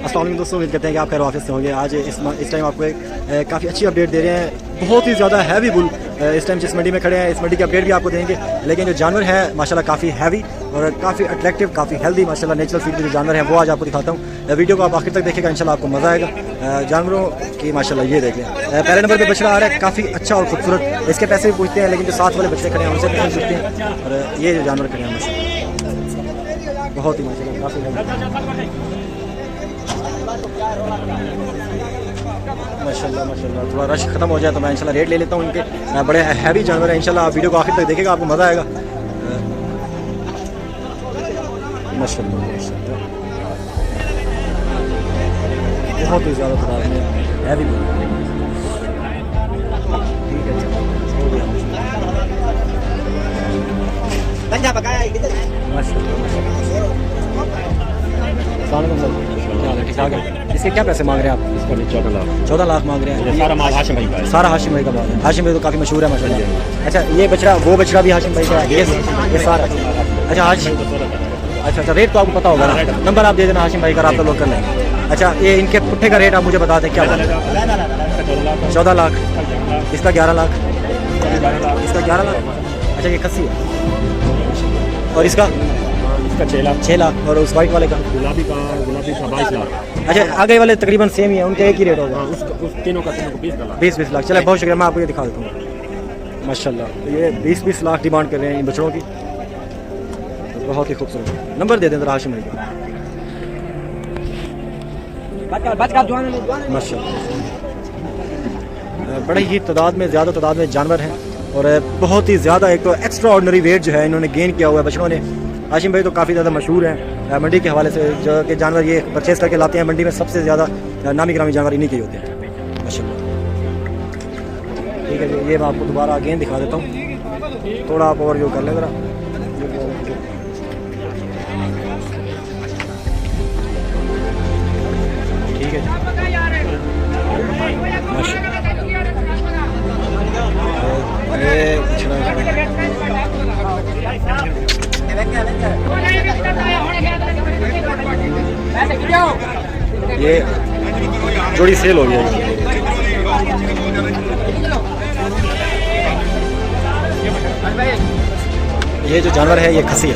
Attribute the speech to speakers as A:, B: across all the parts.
A: अस्सलाम वालेकुम दोस्तों, उम्मीद करते हैं कि आप खैर वाफिस से होंगे। आज इस टाइम आपको एक काफ़ी अच्छी अपडेट दे रहे हैं। बहुत ही ज़्यादा हैवी बुल इस टाइम जिस मंडी में खड़े हैं, इस मंडी की अपडेट भी आपको देंगे। लेकिन जो जानवर है माशाल्लाह काफ़ी हैवी और काफ़ी अट्रैक्टिव, काफ़ी हेल्दी माशाल्लाह नेचुरल फीड के जो जानवर हैं वो आज आपको दिखाता हूँ। वीडियो को आप आखिर तक देखेगा, इंशाल्लाह आपको मज़ा आएगा। जानवरों की माशाल्लाह ये देखें, पहले नंबर पर बछड़ा आ रहा है, काफ़ी अच्छा और खूबसूरत। इसके पैसे भी पूछते हैं, लेकिन जो साथ वाले बच्चे खड़े हैं उनसे पैसे पूछते हैं। और ये जो जानवर खड़े हैं माशाल्लाह बहुत ही माशाल्लाह काफ़ी माशाल्लाह माशाल्लाह। थोड़ा रश खत्म हो जाए तो मैं इंशाल्लाह रेट ले लेता हूँ इनके। बड़े हैवी जानवर है, इंशाल्लाह आप वीडियो को आखिर तक देखेगा, आपको मज़ा आएगा। माशाल्लाह माशाल्लाह बहुत ही ज़्यादा तादाद में हैवी। ठीक है, ठीक ठाक है। इसके क्या पैसे मांग रहे हैं आप?
B: इसका 14
A: लाख मांग रहे हैं।
B: सारा माल हाशिम भाई का है।
A: सारा हाशिम भाई का माल है। हाशिम भाई तो काफ़ी मशहूर है माशाल्लाह। अच्छा, ये बछड़ा वो बछड़ा भी हाशिम भाई का है, ये सारा। अच्छा अच्छा, रेट तो आपको पता होगा ना, नंबर आप दे देना, हाशिम भाई का रब्ता लोग कर लेंगे। अच्छा, ये इनके पुट्ठे का रेट आप मुझे बता दें क्या? 14 लाख, इसका 11 लाख, इसका 11 लाख। अच्छा, ये खस्सी है। और इसका 6 लाख। और उस वाइट वाले का?
B: गुलाबी का 22 लाख।
A: अच्छा, आगे वाले तकरीबन सेम ही है, उनका एक ही रेट होगा।
B: उस तीनों का 20
A: लाख। चले, बहुत शुक्रिया, मैं आपको ये दिखा देता हूँ। माशाल्लाह ये 20 लाख डिमांड कर रहे हैं इन बछड़ों की। बहुत ही खूबसूरत। नंबर दे दें जरा हाशिम भाई का। माशाल्लाह बड़ी ही तादाद में, ज़्यादा तादाद में जानवर हैं और बहुत ही ज़्यादा एक तो एक्स्ट्रा ऑर्डनरी वेट जो है इन्होंने गेन किया हुआ है बछड़ों ने। हाशिम भाई तो काफ़ी ज़्यादा मशहूर हैं मंडी के हवाले से, जो कि जानवर ये परचेज़ करके लाते हैं। मंडी में सबसे ज़्यादा नामी ग्रामी जानवर इन्हीं के होते हैं माशाल्लाह। ठीक है जी, ये मैं आपको दोबारा अगेन दिखा देता हूँ। थोड़ा आप ओवरव्यू कर लें ज़रा। ठीक है ये जोड़ी सेल हो गया। ये जो जानवर है ये खसी है।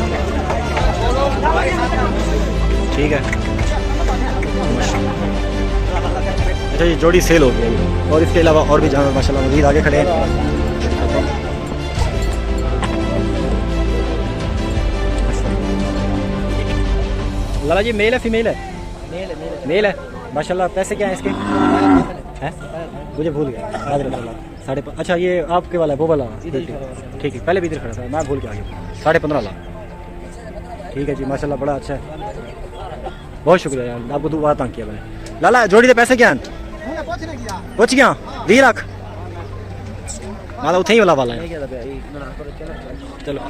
A: ठीक है, अच्छा ये जोड़ी सेल हो गई। और इसके अलावा और भी जानवर माशाल्लाह मज़ीद आगे खड़े हैं। लाला जी मेल है फीमेल है? मेल है माशाल्लाह। पैसे क्या है इसके? हैं मुझे भूल गया, 5.5। अच्छा, ये आपके वाला है वो वाला? ठीक है, पहले भी इधर खड़ा था, मैं भूल के आ गया। 15.5 लाख। ठीक है जी माशाल्लाह, बड़ा अच्छा है। बहुत शुक्रिया यार, आपको दोबारा तंग किया मैंने। लाला जोड़ी के पैसे क्या हैं? पहुँच गया 20 लाख। माला उठे ही वाला है। चलो।